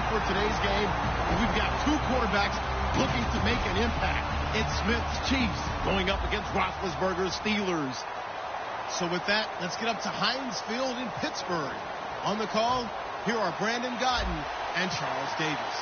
for today's game. And we've got two quarterbacks looking to make an impact. It's Smith's Chiefs going up against Roethlisberger's Steelers. So with that, let's get up to Heinz Field in Pittsburgh. On the call, here are Brandon Godden and Charles Davis.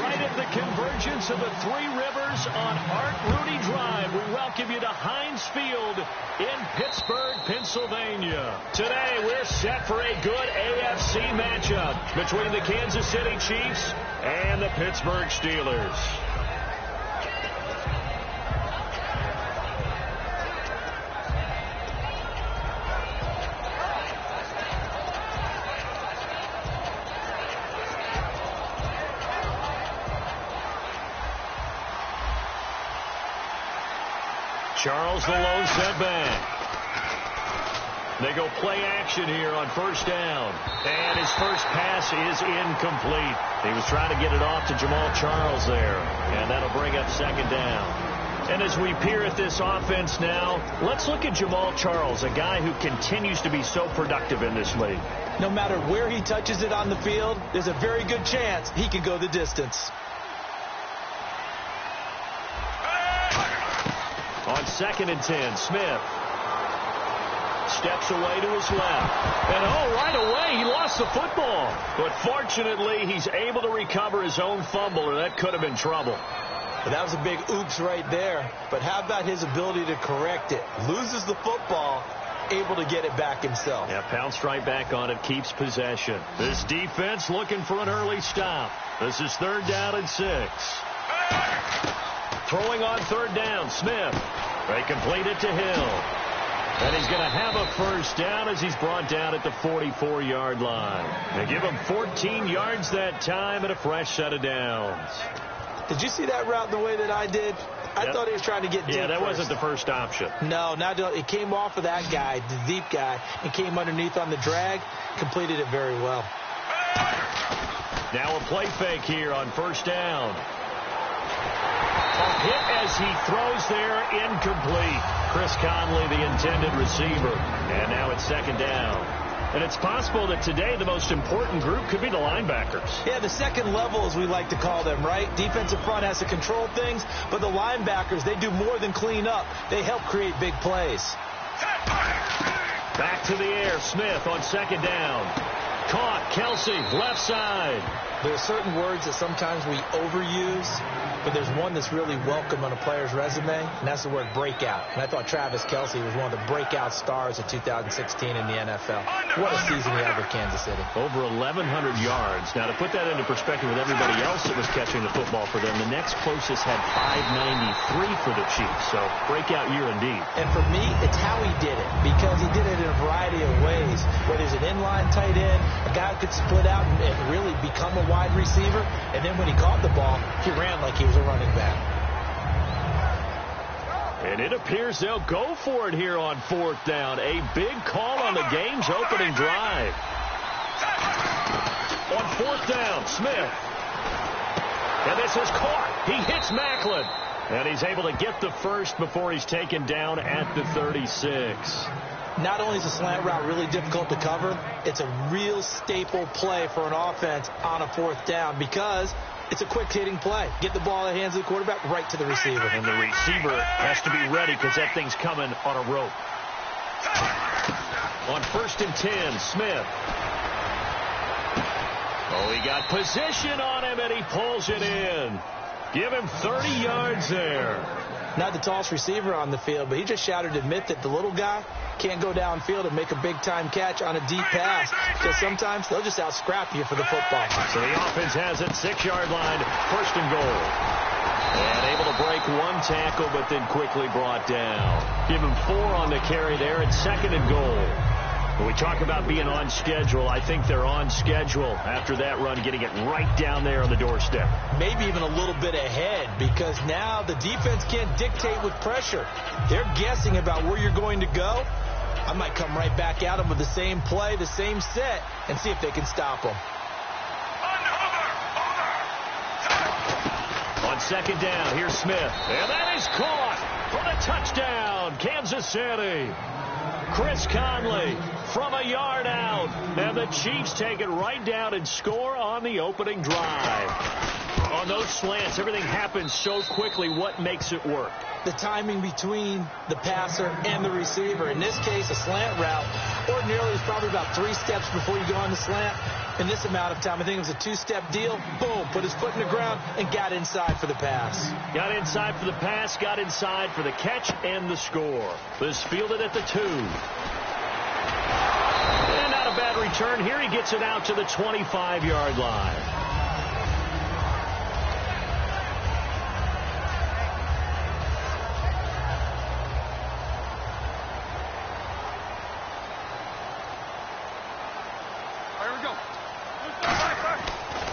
Right at the convergence of the Three Rivers on Art Rooney Drive, we welcome you to Heinz Field in Pittsburgh, Pennsylvania. Today, we're set for a good AFC matchup between the Kansas City Chiefs and the Pittsburgh Steelers. Charles, the lone setback. They go play action here on first down. And his first pass is incomplete. He was trying to get it off to Jamal Charles there. And that'll bring up second down. And as we peer at this offense now, let's look at Jamal Charles, a guy who continues to be so productive in this league. No matter where he touches it on the field, there's a very good chance he can go the distance. On 2nd and 10, Smith steps away to his left. And right away, he lost the football. But fortunately, he's able to recover his own fumble, or that could have been trouble. But that was a big oops right there. But how about his ability to correct it? Loses the football, able to get it back himself. Yeah, pounced right back on it, keeps possession. This defense looking for an early stop. This is 3rd down and 6. Throwing on 3rd down, Smith. They complete it to Hill. And he's going to have a first down as he's brought down at the 44-yard line. They give him 14 yards that time and a fresh set of downs. Did you see that route the way that I did? I thought he was trying to get deep. Yeah, that first. wasn't the first option. No, it came off of that guy, the deep guy, and came underneath on the drag. Completed it very well. Now a play fake here on first down. A hit as he throws there, incomplete. Chris Conley, the intended receiver. And now it's 2nd down. And it's possible that today the most important group could be the linebackers. Yeah, the second level, as we like to call them, right? Defensive front has to control things, but the linebackers, they do more than clean up. They help create big plays. Back to the air, Smith on 2nd down. Caught, Kelsey, left side. There are certain words that sometimes we overuse, but there's one that's really welcome on a player's resume, and that's the word breakout. And I thought Travis Kelsey was one of the breakout stars of 2016 in the NFL. What a season he had with Kansas City. Over 1,100 yards. Now, to put that into perspective with everybody else that was catching the football for them, the next closest had 593 for the Chiefs. So, breakout year indeed. And for me, it's how he did it, because he did it in a variety of ways. Whether he's an inline tight end, a guy who could split out and really become a wide receiver, and then when he caught the ball, he ran like he was a running back. And it appears they'll go for it here on 4th down. A big call on the game's opening drive. On 4th down, Smith. And this is caught. He hits Macklin. And he's able to get the first before he's taken down at the 36. Not only is a slant route really difficult to cover, it's a real staple play for an offense on a 4th down because it's a quick-hitting play. Get the ball in the hands of the quarterback right to the receiver. And the receiver has to be ready because that thing's coming on a rope. On 1st and 10, Smith. Oh, he got position on him, and he pulls it in. Give him 30 yards there. Not the tallest receiver on the field, but he just shouted to admit that the little guy can't go downfield and make a big-time catch on a deep pass because sometimes they'll just out-scrap you for the football. So the offense has it, 6-yard line, 1st and goal. And able to break one tackle, but then quickly brought down. Give him 4 on the carry there at 2nd and goal. When we talk about being on schedule, I think they're on schedule after that run, getting it right down there on the doorstep. Maybe even a little bit ahead because now the defense can't dictate with pressure. They're guessing about where you're going to go. I might come right back at them with the same play, the same set, and see if they can stop them. On 2nd down, here's Smith. And that is caught for the touchdown, Kansas City. Chris Conley from a yard out. And the Chiefs take it right down and score on the opening drive. On those slants, everything happens so quickly. What makes it work? The timing between the passer and the receiver. In this case, a slant route ordinarily is probably about 3 steps before you go on the slant. In this amount of time, I think it was a 2-step deal. Boom, put his foot in the ground and got inside for the pass. Got inside for the pass, got inside for the catch and the score. This fielded at the 2. And not a bad return here. He gets it out to the 25-yard line.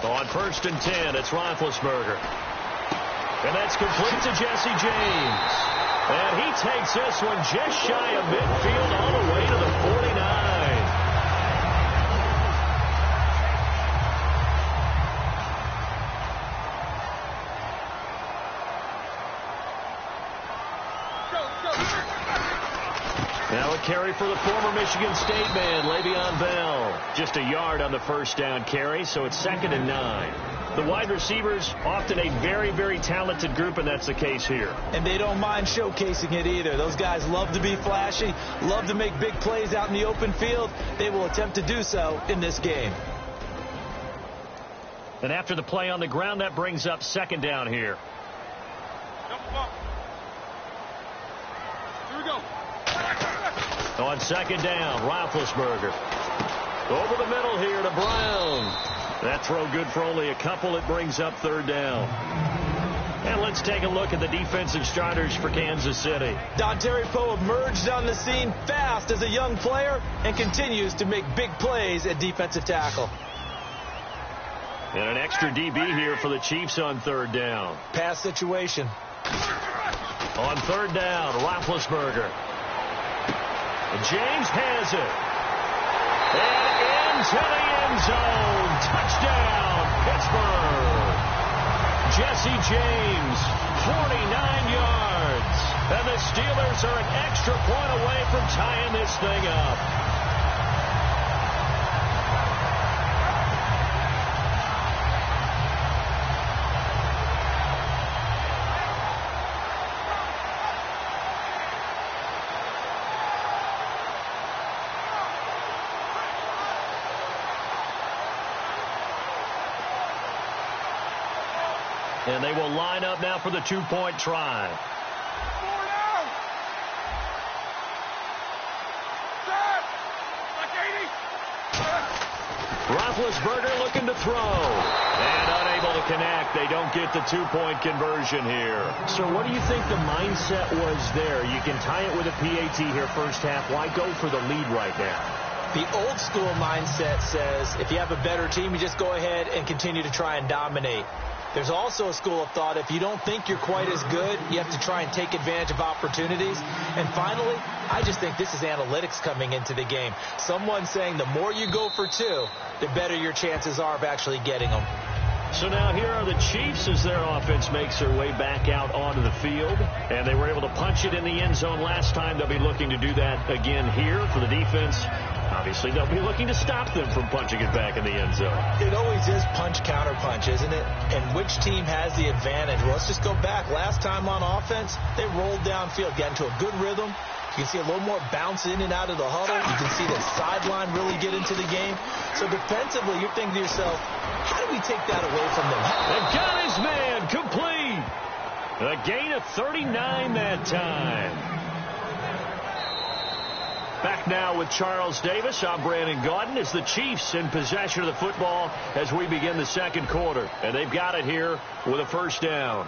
On 1st and 10, it's Roethlisberger. And that's complete to Jesse James. And he takes this one just shy of midfield all the way to the 49. Now a carry for the former Michigan State man, Le'Veon Bell. Just a yard on the first down carry, so it's 2nd and 9. The wide receivers, often a very, very talented group, and that's the case here. And they don't mind showcasing it either. Those guys love to be flashy, love to make big plays out in the open field. They will attempt to do so in this game. And after the play on the ground, that brings up 2nd down here. Here we go. On 2nd down, Roethlisberger. Over the middle here to Brown. That throw good for only a couple. It brings up 3rd down. And let's take a look at the defensive starters for Kansas City. Dontari Poe emerged on the scene fast as a young player and continues to make big plays at defensive tackle. And an extra DB here for the Chiefs on 3rd down. Pass situation. On 3rd down, Roethlisberger. James has it. And into the end zone. Touchdown, Pittsburgh. Jesse James, 49 yards. And the Steelers are an extra point away from tying this thing up. And they will line up now for the 2-point try. Roethlisberger looking to throw. And unable to connect. They don't get the 2-point conversion here. So what do you think the mindset was there? You can tie it with a PAT here first half. Why go for the lead right now? The old school mindset says if you have a better team, you just go ahead and continue to try and dominate. There's also a school of thought, if you don't think you're quite as good, you have to try and take advantage of opportunities. And finally, I just think this is analytics coming into the game. Someone saying the more you go for 2, the better your chances are of actually getting them. So now here are the Chiefs as their offense makes their way back out onto the field. And they were able to punch it in the end zone last time. They'll be looking to do that again here for the defense. Obviously, they'll be looking to stop them from punching it back in the end zone. It always is punch, counter punch, isn't it? And which team has the advantage? Well, let's just go back. Last time on offense, they rolled downfield, got into a good rhythm. You can see a little more bounce in and out of the huddle. You can see the sideline really get into the game. So defensively, you're thinking to yourself, how do we take that away from them? And got his man complete. A gain of 39 that time. Back now with Charles Davis. I'm Brandon Gaudin as the Chiefs in possession of the football as we begin the 2nd quarter. And they've got it here with a 1st down.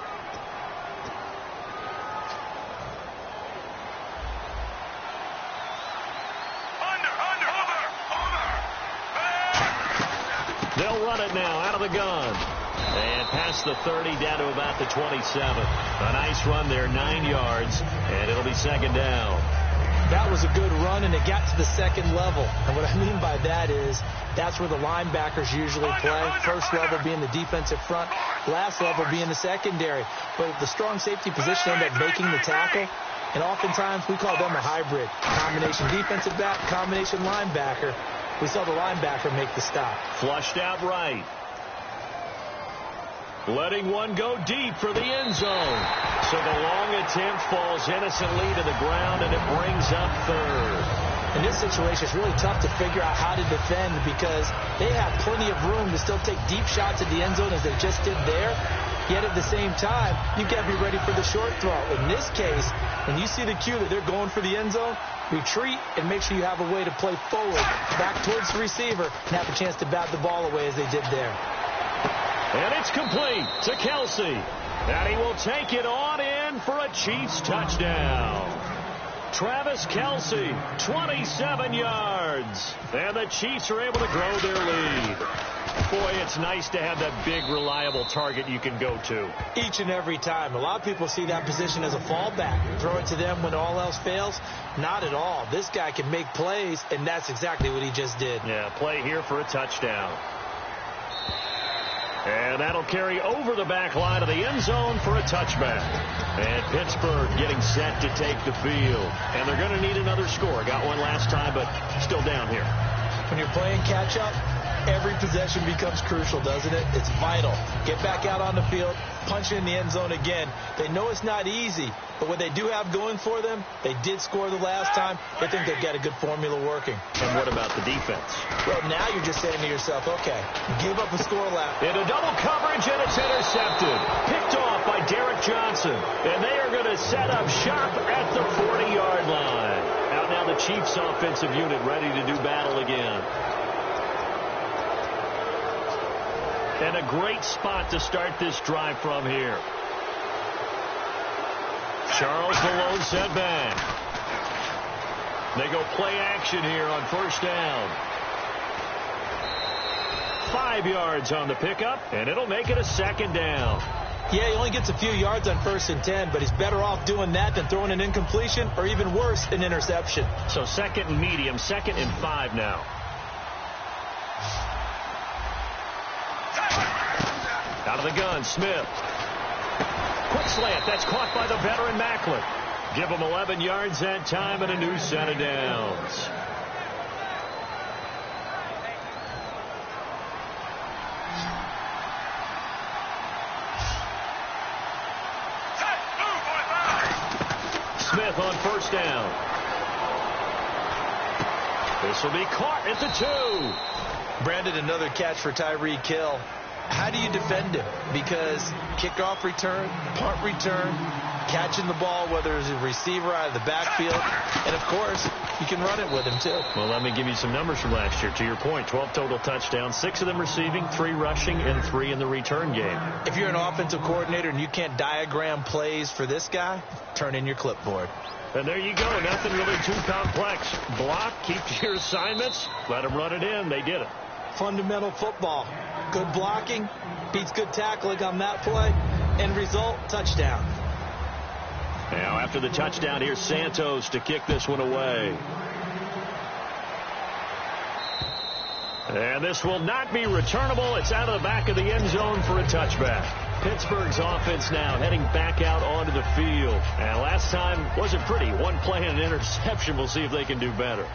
They'll run it now out of the gun. And past the 30 down to about the 27. A nice run there, 9 yards. And it'll be 2nd down. That was a good run, and it got to the 2nd level. And what I mean by that is that's where the linebackers usually play. First level being the defensive front, last level being the secondary. But the strong safety position ended up making the tackle. And oftentimes we call them a hybrid. Combination defensive back, combination linebacker. We saw the linebacker make the stop. Flushed out right. Letting one go deep for the end zone. So the long attempt falls innocently to the ground, and it brings up third. In this situation, it's really tough to figure out how to defend because they have plenty of room to still take deep shots at the end zone as they just did there. Yet at the same time, you've got to be ready for the short throw. In this case, when you see the cue that they're going for the end zone, retreat and make sure you have a way to play forward, back towards the receiver, and have a chance to bat the ball away as they did there. And it's complete to Kelsey. And he will take it on in for a Chiefs touchdown. Travis Kelsey, 27 yards. And the Chiefs are able to grow their lead. Boy, it's nice to have that big, reliable target you can go to. Each and every time. A lot of people see that position as a fallback. Throw it to them when all else fails. Not at all. This guy can make plays, and that's exactly what he just did. Yeah, play here for a touchdown. And that'll carry over the back line of the end zone for a touchback. And Pittsburgh getting set to take the field. And they're going to need another score. Got one last time, but still down here. When you're playing catch-up, every possession becomes crucial, doesn't it? It's vital. Get back out on the field, punch in the end zone again. They know it's not easy, but what they do have going for them, they did score the last time. They think they've got a good formula working. And what about the defense? Well, now you're just saying to yourself, okay, give up a score last. Into double coverage, and it's intercepted. Picked off by Derek Johnson. And they are going to set up shop at the 40-yard line. Out now the Chiefs offensive unit ready to do battle again. And a great spot to start this drive from here. Charles the lone setback. They go play action here on first down. 5 yards on the pickup, and it'll make it a second down. Yeah, he only gets a few yards on 1st and 10, but he's better off doing that than throwing an incompletion or even worse, an interception. So 2nd and medium, 2nd and 5 now. Out of the gun, Smith. Quick slant. That's caught by the veteran Macklin. Give him 11 yards that time and a new set of downs. Smith on first down. This will be caught at the 2. Brandon, another catch for Tyreek Hill. How do you defend him? Because kickoff return, punt return, catching the ball, whether it's a receiver out of the backfield, and, of course, you can run it with him, too. Well, let me give you some numbers from last year. To your point, 12 total touchdowns, 6 of them receiving, 3 rushing, and 3 in the return game. If you're an offensive coordinator and you can't diagram plays for this guy, turn in your clipboard. And there you go. Nothing really too complex. Block, keep to your assignments, let them run it in. They did it. Fundamental football. Good blocking beats good tackling on that play. End result, touchdown. Now after the touchdown, here's Santos to kick this one away. And this will not be returnable. It's out of the back of the end zone for a touchback. Pittsburgh's offense now heading back out onto the field. And last time wasn't pretty. One play and an interception. We'll see if they can do better.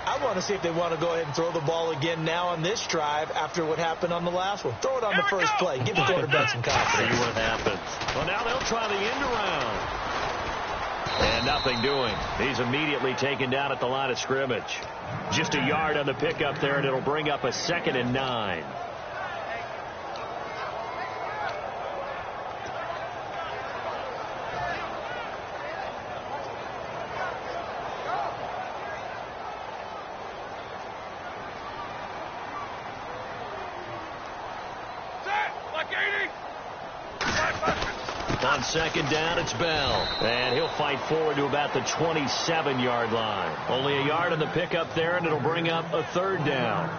I want to see if they want to go ahead and throw the ball again now on this drive after what happened on the last one. Throw it on the first play. Give the quarterback some confidence. See what happens. Well, now they'll try the end around. And nothing doing. He's immediately taken down at the line of scrimmage. Just a yard on the pickup there, and it'll bring up a 2nd and 9. On 2nd down, it's Bell. And he'll fight forward to about the 27-yard line. Only a yard on the pickup there, and it'll bring up a 3rd down.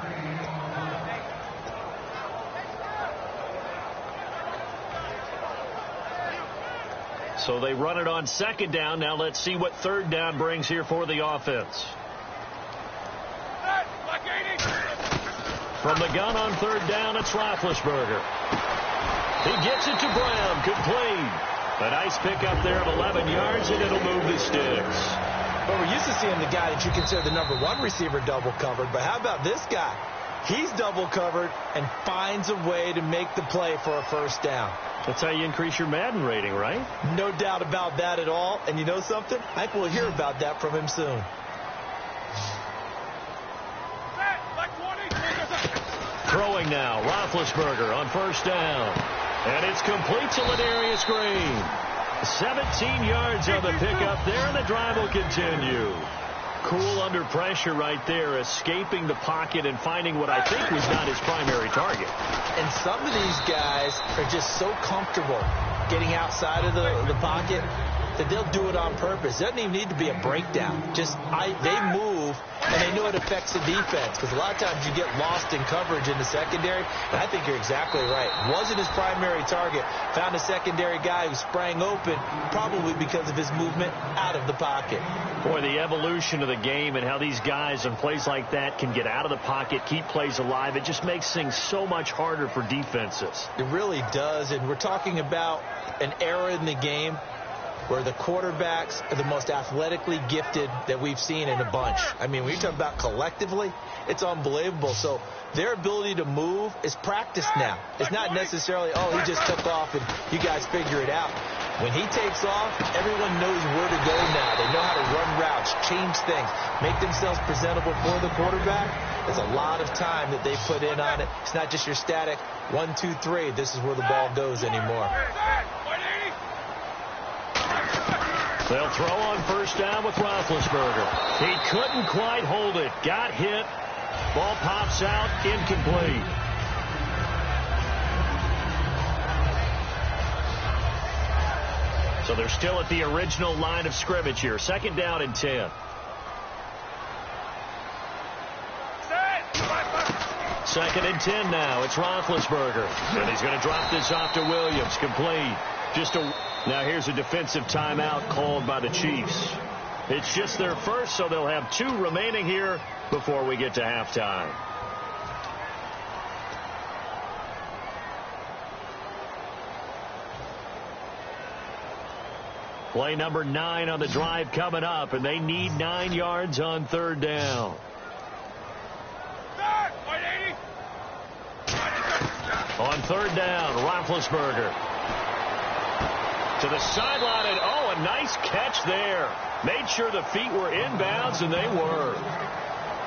So they run it on 2nd down. Now let's see what 3rd down brings here for the offense. From the gun on 3rd down, it's Roethlisberger. He gets it to Brown, complete. A nice pickup there of 11 yards, and it'll move the sticks. Well, we're used to seeing the guy that you consider the number one receiver double covered, but how about this guy? He's double covered and finds a way to make the play for a first down. That's how you increase your Madden rating, right? No doubt about that at all. And you know something? I think we'll hear about that from him soon. Throwing now, Roethlisberger on first down. And it's complete to Ladarius Green. 17 yards on the pickup there, and the drive will continue. Cool under pressure right there, escaping the pocket and finding what I think was not his primary target. And some of these guys are just so comfortable getting outside of the pocket that they'll do it on purpose. It doesn't even need to be a breakdown. They move, and they know it affects the defense, because a lot of times you get lost in coverage in the secondary, and I think you're exactly right. Wasn't his primary target. Found a secondary guy who sprang open, probably because of his movement out of the pocket. Boy, the evolution of the game and how these guys on plays like that can get out of the pocket, keep plays alive, it just makes things so much harder for defenses. It really does, and we're talking about an era in the game where the quarterbacks are the most athletically gifted that we've seen in a bunch. I mean, when you talk about collectively, it's unbelievable. So their ability to move is practiced now. It's not necessarily, oh, he just took off and you guys figure it out. When he takes off, everyone knows where to go now. They know how to run routes, change things, make themselves presentable for the quarterback. There's a lot of time that they put in on it. It's not just your static 1, 2, 3. This is where the ball goes anymore. They'll throw on first down with Roethlisberger. He couldn't quite hold it. Got hit. Ball pops out. Incomplete. So they're still at the original line of scrimmage here. 2nd down and 10. Second and 10 now. It's Roethlisberger. And he's going to drop this off to Williams. Complete. Now here's a defensive timeout called by the Chiefs. It's just their first, so they'll have 2 remaining here before we get to halftime. Play number 9 on the drive coming up, and they need 9 yards on 3rd down. On 3rd down, Roethlisberger to the sideline, and oh, a nice catch there. Made sure the feet were inbounds, and they were.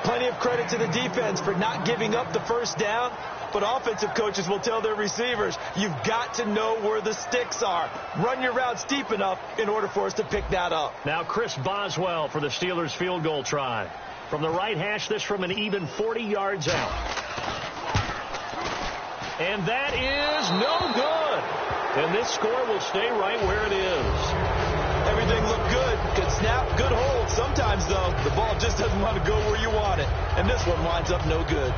Plenty of credit to the defense for not giving up the first down, but offensive coaches will tell their receivers, you've got to know where the sticks are. Run your routes deep enough in order for us to pick that up. Now Chris Boswell for the Steelers field goal try. From the right hash, this from an even 40 yards out. And that is no good. And this score will stay right where it is. Everything looked good. Good snap, good hold. Sometimes, though, the ball just doesn't want to go where you want it. And this one winds up no good.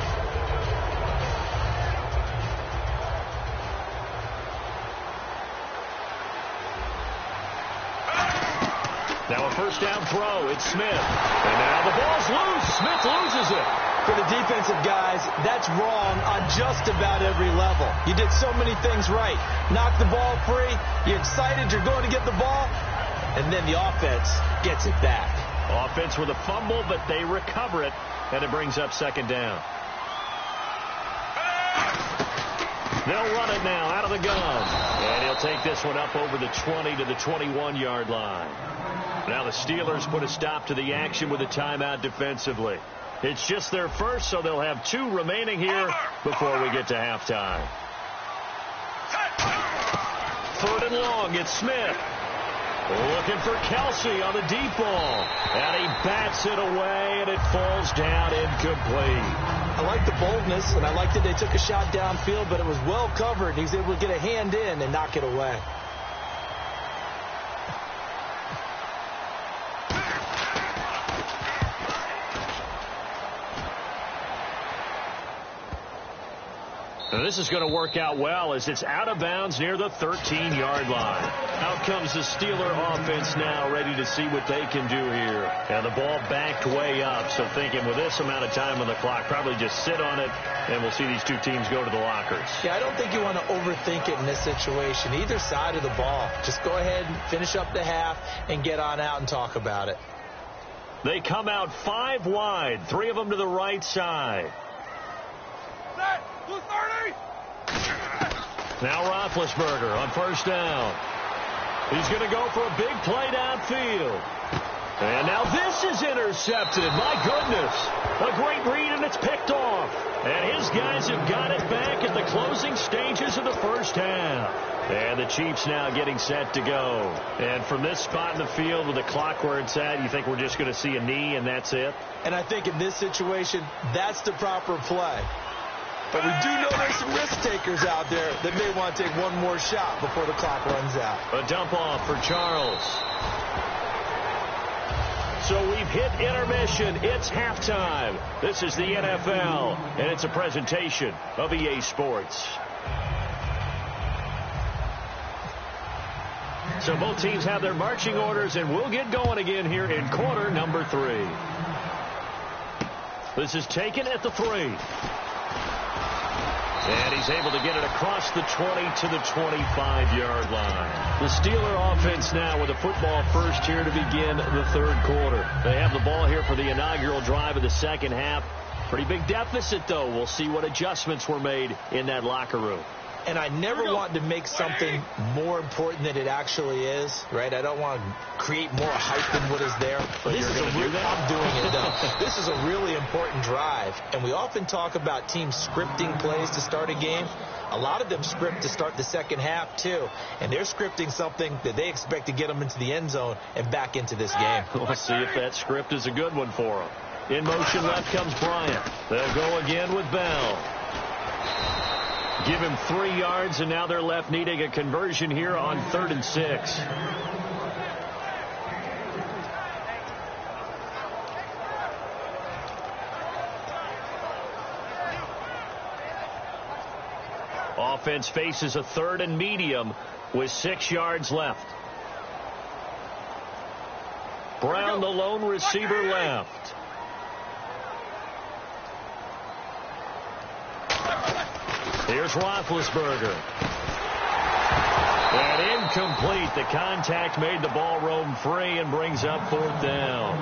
Now a first down throw. It's Smith. And now the ball's loose. Smith loses it. For the defensive guys, that's wrong on just about every level. You did so many things right. Knock the ball free. You're excited. You're going to get the ball. And then the offense gets it back. Offense with a fumble, but they recover it. And it brings up 2nd down. They'll run it now out of the gun. And he'll take this one up over the 20 to the 21-yard line. Now the Steelers put a stop to the action with a timeout defensively. It's just their first, so they'll have 2 remaining here before we get to halftime. 3rd and long, it's Smith. Looking for Kelsey on the deep ball. And he bats it away, and it falls down incomplete. I like the boldness, and I like that they took a shot downfield, but it was well covered. He was able to get a hand in and knock it away. Now this is going to work out well as it's out of bounds near the 13-yard line. Out comes the Steeler offense now, ready to see what they can do here. And the ball backed way up, so thinking with this amount of time on the clock, probably just sit on it, and we'll see these two teams go to the lockers. Yeah, I don't think you want to overthink it in this situation. Either side of the ball. Just go ahead and finish up the half and get on out and talk about it. They come out 5 wide, 3 of them to the right side. Now Roethlisberger on first down. He's going to go for a big play downfield. And now this is intercepted. My goodness. A great read, and it's picked off. And his guys have got it back at the closing stages of the first half. And the Chiefs now getting set to go. And from this spot in the field with the clock where it's at, you think we're just going to see a knee and that's it? And I think in this situation, that's the proper play. But we do know there's some risk takers out there that may want to take one more shot before the clock runs out. A dump off for Charles. So we've hit intermission. It's halftime. This is the NFL, and it's a presentation of EA Sports. So both teams have their marching orders, and we'll get going again here in quarter number 3. This is taken at the 3. And he's able to get it across the 20 to the 25-yard line. The Steeler offense now with a football first here to begin the third quarter. They have the ball here for the inaugural drive of the second half. Pretty big deficit, though. We'll see what adjustments were made in that locker room. And I never want to make something more important than it actually is, right? I don't want to create more hype than what is there. But this you're is going to do that? I'm doing it, though. This is a really important drive. And we often talk about teams scripting plays to start a game. A lot of them script to start the second half, too. And they're scripting something that they expect to get them into the end zone and back into this game. We'll see if that script is a good one for them. In motion left comes Bryant. They'll go again with Bell. Give him 3 yards, and now they're left needing a conversion here on 3rd and 6. Offense faces a 3rd and medium with 6 yards left. Brown, the lone receiver, left. Here's Roethlisberger. And incomplete. The contact made the ball roam free and brings up 4th down.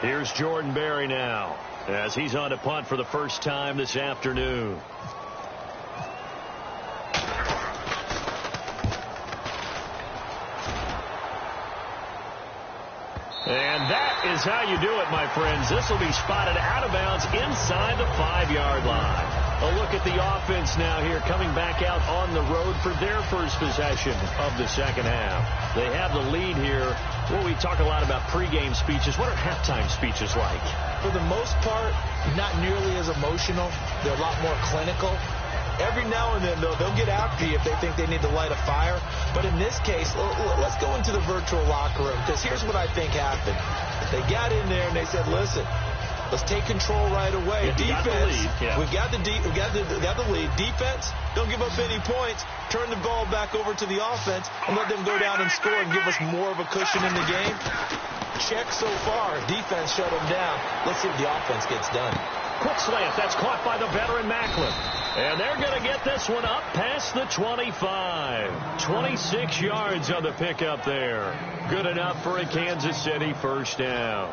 Here's Jordan Berry now as he's on to punt for the first time this afternoon. And that is how you do it, my friends. This will be spotted out of bounds inside the 5-yard line. A look at the offense now here coming back out on the road for their first possession of the second half. They have the lead here. Well, we talk a lot about pregame speeches. What are halftime speeches like? For the most part, not nearly as emotional. They're a lot more clinical. Every now and then, though, they'll get after you if they think they need to light a fire. But in this case, let's go into the virtual locker room, because here's what I think happened. They got in there and they said, listen, let's take control right away. Yeah, Defense, we've got the lead. Defense, don't give up any points. Turn the ball back over to the offense and let them go down and score and give us more of a cushion in the game. Check so far. Defense shut them down. Let's see if the offense gets done. Quick slant. That's caught by the veteran Macklin. And they're going to get this one up past the 25. 26 yards on the pickup there. Good enough for a Kansas City first down.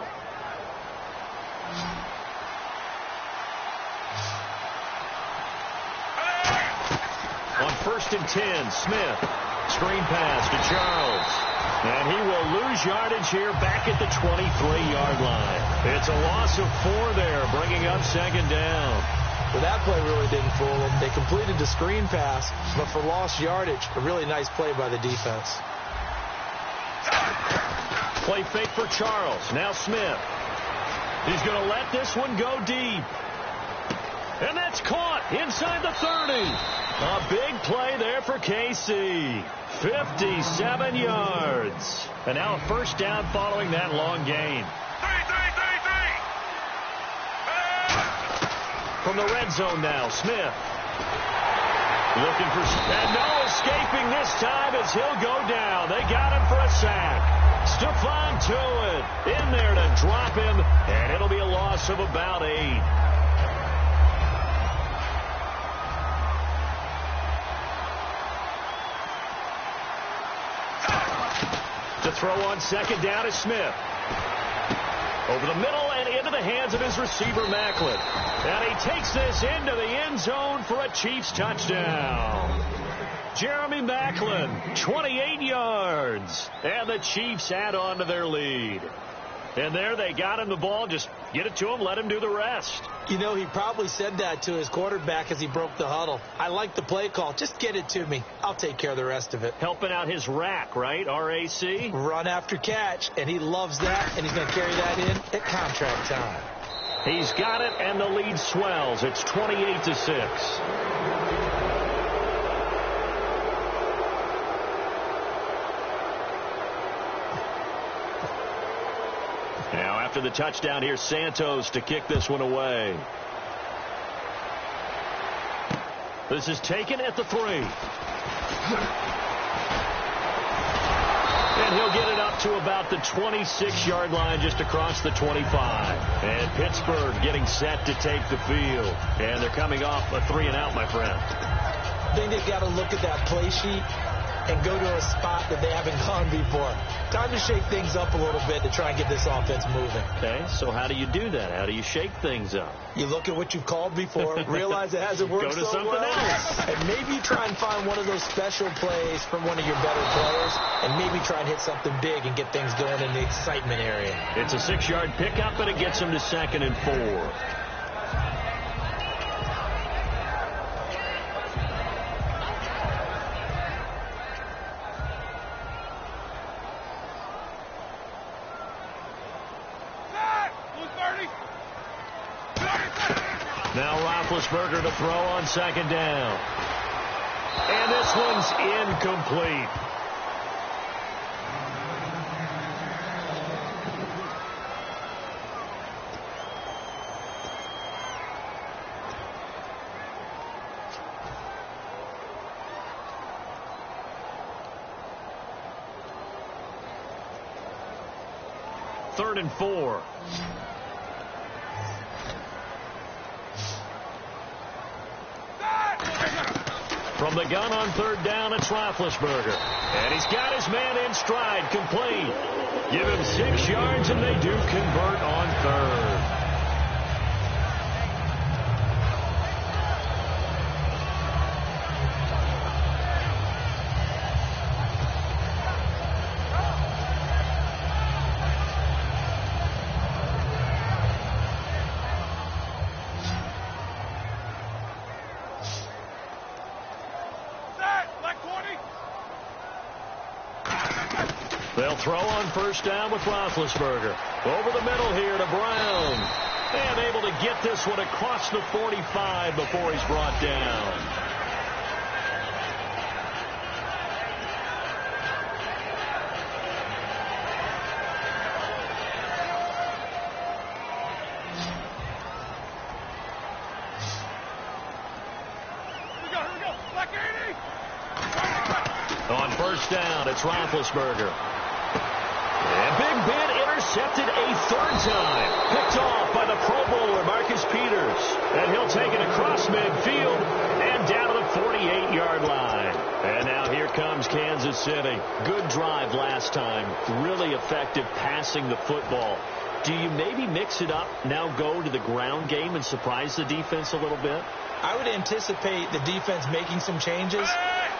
On 1st and 10, Smith. Screen pass to Charles. And he will lose yardage here back at the 23-yard line. It's a loss of 4 there, bringing up 2nd down. Well, that play really didn't fool them. They completed the screen pass, but for lost yardage, a really nice play by the defense. Play fake for Charles. Now Smith. He's going to let this one go deep. And that's caught inside the 30. A big play there for KC. 57 yards. And now a first down following that long gain. From the red zone now, Smith. Looking for, and no escaping this time as he'll go down. They got him for a sack. Stephon Tuitt in there to drop him, and it'll be a loss of about 8. To throw on second down is Smith. Over the middle and into the hands of his receiver, Macklin. And he takes this into the end zone for a Chiefs touchdown. Jeremy Macklin, 28 yards. And the Chiefs add on to their lead. And there they got him the ball. Just get it to him, let him do the rest. You know, he probably said that to his quarterback as he broke the huddle. I like the play call. Just get it to me. I'll take care of the rest of it. Helping out his rack, right? R-A-C? Run after catch. And he loves that. And he's going to carry that in at contract time. He's got it, and the lead swells. It's 28-6. Now, after the touchdown, here's Santos to kick this one away. This is taken at the 3. And he'll get it up to about the 26-yard line just across the 25. And Pittsburgh getting set to take the field. And they're coming off a 3-and-out, my friend. I think they've got to look at that play sheet and go to a spot that they haven't gone before. Time to shake things up a little bit to try and get this offense moving. Okay, so how do you do that? How do you shake things up? You look at what you've called before, realize it hasn't worked go to so something well, else. and maybe try and find one of those special plays from one of your better players, and maybe try and hit something big and get things going in the excitement area. It's a 6-yard pickup, and it gets him to 2nd and 4. Now Roethlisberger to throw on 2nd down. And this one's incomplete. Third and 4. From the gun on 3rd down, it's Roethlisberger. And he's got his man in stride, complete. Give him 6 yards, and they do convert on 3rd. They'll throw on 1st down with Roethlisberger. Over the middle here to Brown. And able to get this one across the 45 before he's brought down. Here we go. Black 80. On 1st down, it's Roethlisberger. And Big Ben intercepted a 3rd time. Picked off by the Pro Bowler, Marcus Peters. And he'll take it across midfield and down to the 48-yard line. And now here comes Kansas City. Good drive last time. Really effective passing the football. Do you maybe mix it up, now go to the ground game and surprise the defense a little bit? I would anticipate the defense making some changes,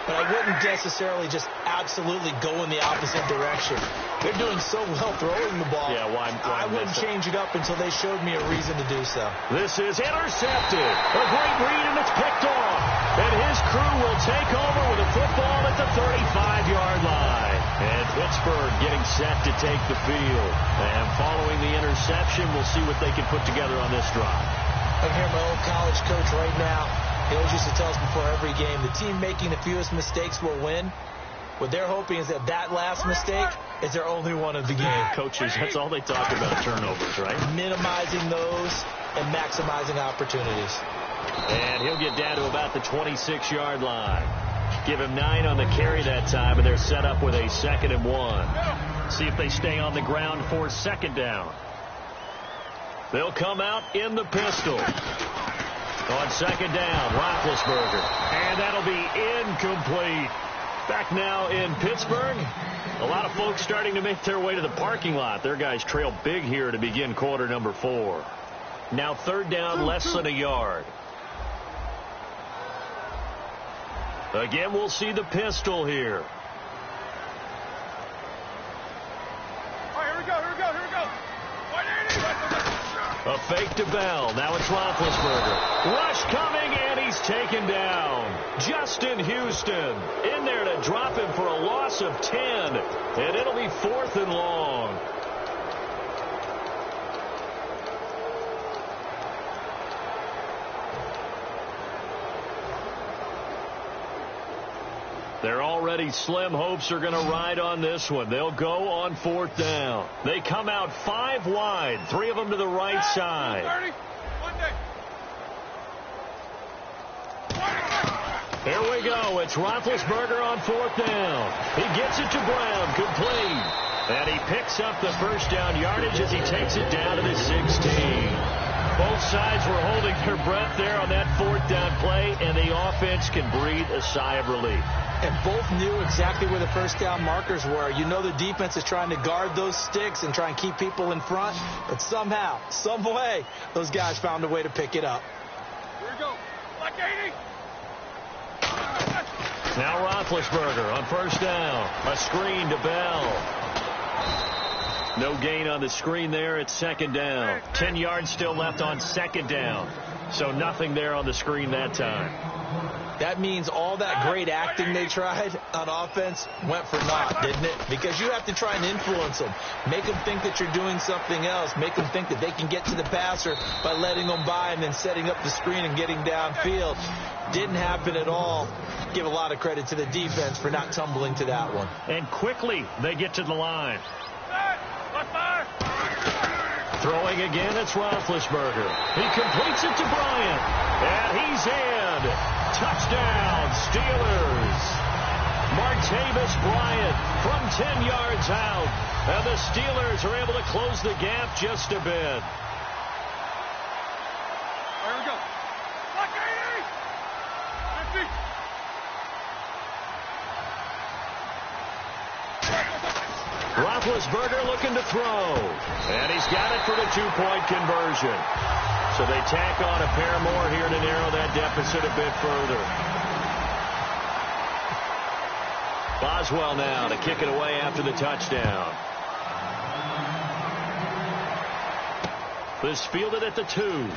but I wouldn't necessarily just absolutely go in the opposite direction. They're doing so well throwing the ball. Yeah, why I wouldn't change it up until they showed me a reason to do so. This is intercepted. A great read, and it's picked off. And his crew will take over with a football at the 35-yard line. And Pittsburgh getting set to take the field. And following the interception, we'll see what they can put together on this drive. I can hear my old college coach right now. He always used to tell us before every game, the team making the fewest mistakes will win. What they're hoping is that last mistake is their only one of the game. Coaches, that's all they talk about, turnovers, right? Minimizing those and maximizing opportunities. And he'll get down to about the 26-yard line. Give him 9 on the carry that time, and they're set up with a 2nd and 1. See if they stay on the ground for 2nd down. They'll come out in the pistol. On 2nd down, Roethlisberger. And that'll be incomplete. Back now in Pittsburgh. A lot of folks starting to make their way to the parking lot. Their guys trail big here to begin quarter number 4. Now 3rd down, less than a yard. Again, we'll see the pistol here. All right, here we go. 180. A fake to Bell. Now it's Roethlisberger. Rush coming, and he's taken down. Justin Houston in there to drop him for a loss of 10. And it'll be 4th and long. They're already slim hopes are going to ride on this one. They'll go on 4th down. They come out 5 wide, 3 of them to the right side. Here we go. It's Roethlisberger on 4th down. He gets it to Brown, complete. And he picks up the 1st down yardage as he takes it down to the 16. Both sides were holding their breath there on that 4th down play, and the offense can breathe a sigh of relief. And both knew exactly where the 1st down markers were. You know the defense is trying to guard those sticks and try and keep people in front, but somehow, some way, those guys found a way to pick it up. Here we go. Like 80. Now Roethlisberger on 1st down. A screen to Bell. No gain on the screen there. It's 2nd down. 10 yards still left on 2nd down. So nothing there on the screen that time. That means all that great acting they tried on offense went for naught, didn't it? Because you have to try and influence them. Make them think that you're doing something else. Make them think that they can get to the passer by letting them by and then setting up the screen and getting downfield. Didn't happen at all. Give a lot of credit to the defense for not tumbling to that one. And quickly they get to the line. Throwing again, it's Roethlisberger. He completes it to Bryant. And he's in. Touchdown, Steelers. Martavis Bryant from 10 yards out. And the Steelers are able to close the gap just a bit. Here we go. Lock 80. 50. Roethlisberger looking to throw. And he's got it for the 2-point conversion. So they tack on a pair more here to narrow that deficit a bit further. Boswell now to kick it away after the touchdown. This fielded at the 2.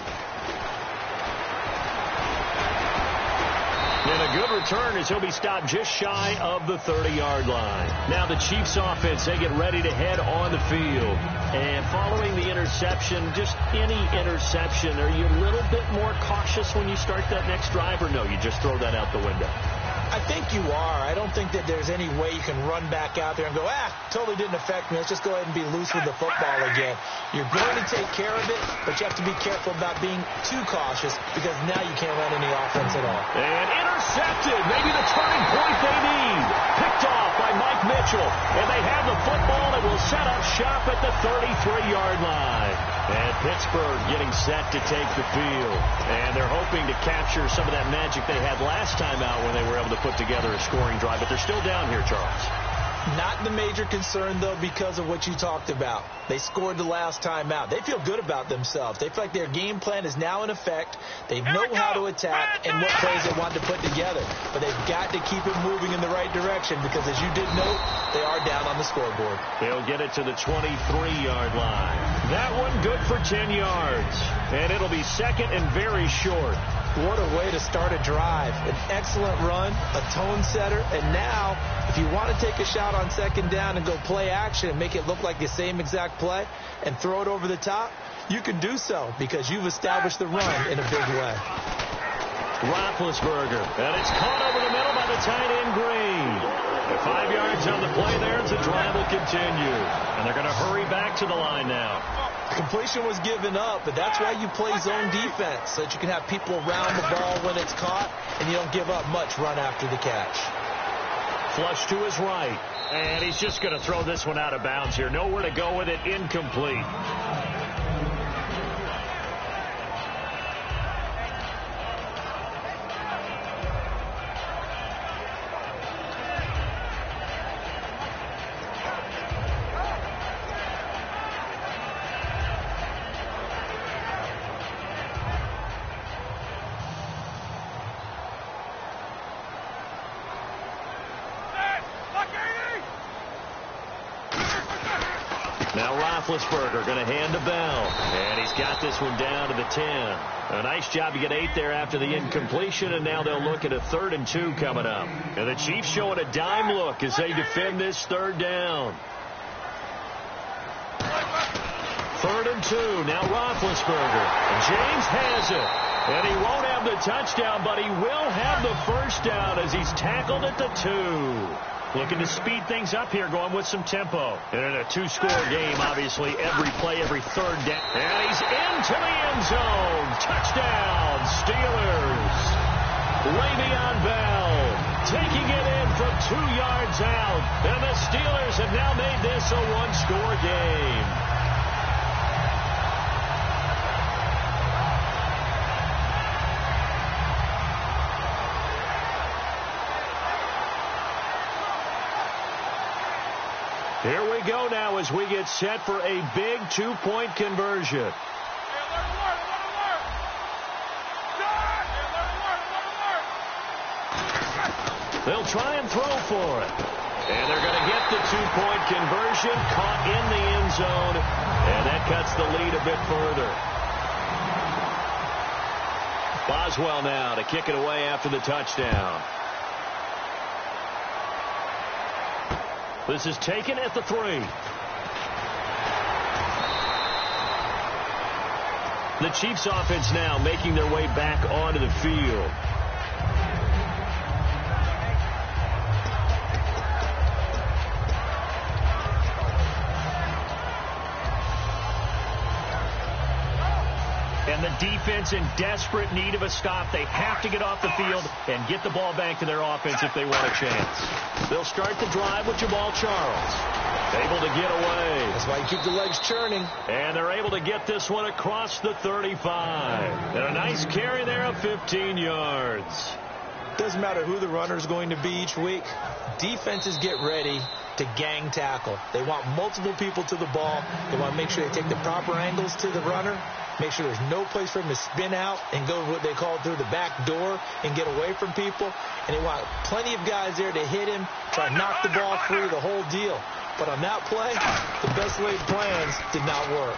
And a good return as he'll be stopped just shy of the 30-yard line. Now the Chiefs offense, they get ready to head on the field. And following the interception, just any interception, are you a little bit more cautious when you start that next drive, or no, you just throw that out the window? I think you are. I don't think that there's any way you can run back out there and go, totally didn't affect me. Let's just go ahead and be loose with the football again. You're going to take care of it, but you have to be careful about being too cautious because now you can't run any offense at all. And intercepted. Maybe the turning point they need. Picked off by Mike Mitchell. And they have the football and will set up shop at the 33-yard line. And Pittsburgh getting set to take the field. And they're hoping to capture some of that magic they had last time out when they were able to put together a scoring drive. But they're still down here, Charles. Not the major concern, though, because of what you talked about. They scored the last time out. They feel good about themselves. They feel like their game plan is now in effect. They know how to attack and what plays they want to put together. But they've got to keep it moving in the right direction because, as you did note, they are down on the scoreboard. They'll get it to the 23-yard line. That one good for 10 yards. And it'll be 2nd and very short. What a way to start a drive. An excellent run, a tone setter, and now, if you want to take a shot on 2nd down and go play action and make it look like the same exact play and throw it over the top, you can do so because you've established the run in a big way. Roethlisberger. And it's caught over the middle by the tight end Green. And 5 yards on the play there as the drive will continue. And they're going to hurry back to the line now. Completion was given up, but that's why you play zone defense, so that you can have people around the ball when it's caught, and you don't give up much run after the catch. Flush to his right. And he's just going to throw this one out of bounds here. Nowhere to go with it. Incomplete. Now Roethlisberger going to hand to Bell. And he's got this one down to the 10. A nice job to get 8 there after the incompletion, and now they'll look at a 3rd and 2 coming up. And the Chiefs showing a dime look as they defend this 3rd down. 3rd and 2. Now Roethlisberger. And James has it. And he won't have the touchdown, but he will have the first down as he's tackled at the 2. Looking to speed things up here, going with some tempo. And in a 2-score game, obviously, every play, every 3rd down. And he's into the end zone. Touchdown, Steelers. Le'Veon Bell taking it in from 2 yards out. And the Steelers have now made this a 1-score game. Here we go now as we get set for a big 2-point conversion. They'll try and throw for it. And they're going to get the 2-point conversion, caught in the end zone, and that cuts the lead a bit further. Boswell now to kick it away after the touchdown. This is taken at the 3. The Chiefs offense now making their way back onto the field. And the defense in desperate need of a stop. They have to get off the field and get the ball back to their offense if they want a chance. They'll start the drive with Jamal Charles. Able to get away. That's why you keep the legs churning. And they're able to get this one across the 35. And a nice carry there of 15 yards. Doesn't matter who the runner is going to be each week. Defenses get ready to gang tackle. They want multiple people to the ball. They want to make sure they take the proper angles to the runner. Make sure there's no place for him to spin out and go what they call through the back door and get away from people. And they want plenty of guys there to hit him, try to knock the ball free, the whole deal. But on that play, the best laid plans did not work.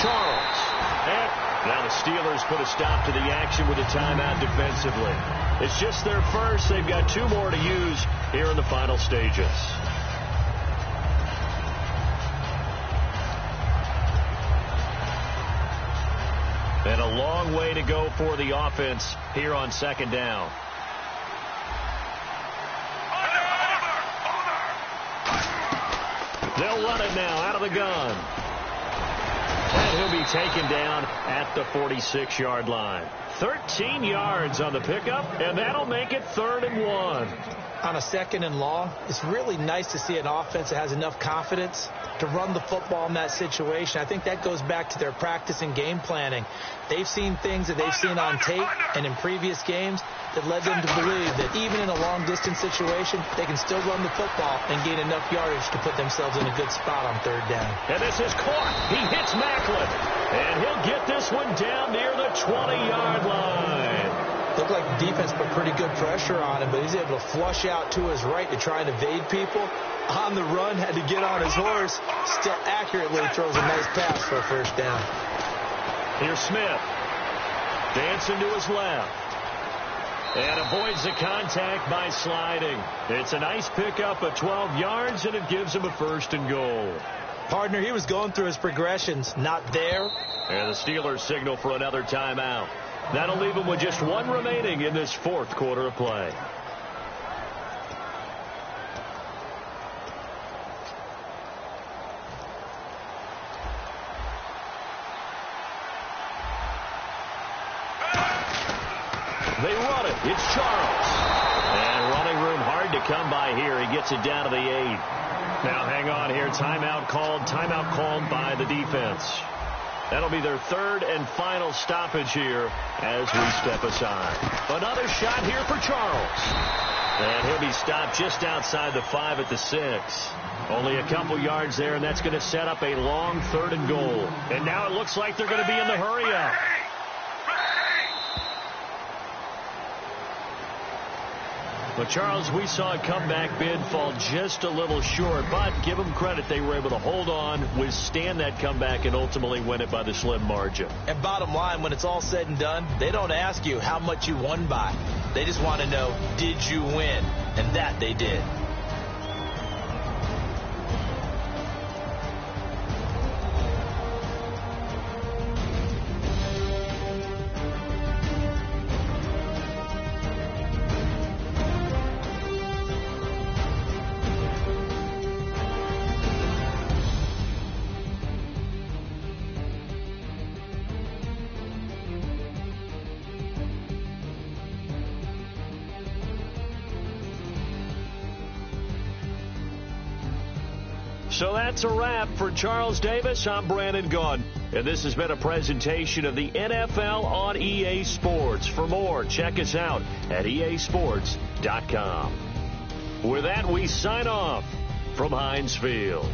Charles. And now the Steelers put a stop to the action with a timeout defensively. It's just their first. They've got 2 more to use here in the final stages. And a long way to go for the offense here on 2nd down. They'll run it now out of the gun. And he'll be taken down at the 46-yard line. 13 yards on the pickup, and that'll make it 3rd and 1. On a 2nd and long, it's really nice to see an offense that has enough confidence to run the football in that situation. I think that goes back to their practice and game planning. They've seen things that they've seen on tape and in previous games that led them to believe that even in a long-distance situation, they can still run the football and gain enough yardage to put themselves in a good spot on 3rd down. And this is caught. He hits Macklin. And he'll get this one down near the 20-yard line. Looked like the defense put pretty good pressure on him, but he's able to flush out to his right to try and evade people. On the run, had to get on his horse. Still accurately throws a nice pass for a 1st down. Here's Smith. Dancing to his left. And avoids the contact by sliding. It's a nice pickup of 12 yards, and it gives him a 1st and goal. Partner, he was going through his progressions. Not there. And the Steelers signal for another timeout. That'll leave them with just one remaining in this fourth quarter of play. They run it. It's Charles. And running room hard to come by here. He gets it down to the 8. Now hang on here. Timeout called by the defense. That'll be their third and final stoppage here as we step aside. Another shot here for Charles. And he'll be stopped just outside the 5 at the 6. Only a couple yards there, and that's going to set up a long 3rd and goal. And now it looks like they're going to be in the hurry-up. But, Charles, we saw a comeback bid fall just a little short, but give them credit. They were able to hold on, withstand that comeback, and ultimately win it by the slim margin. And bottom line, when it's all said and done, they don't ask you how much you won by. They just want to know, did you win? And that they did. So that's a wrap for Charles Davis. I'm Brandon Gaudin, and this has been a presentation of the NFL on EA Sports. For more, check us out at easports.com. With that, we sign off from Heinz Field.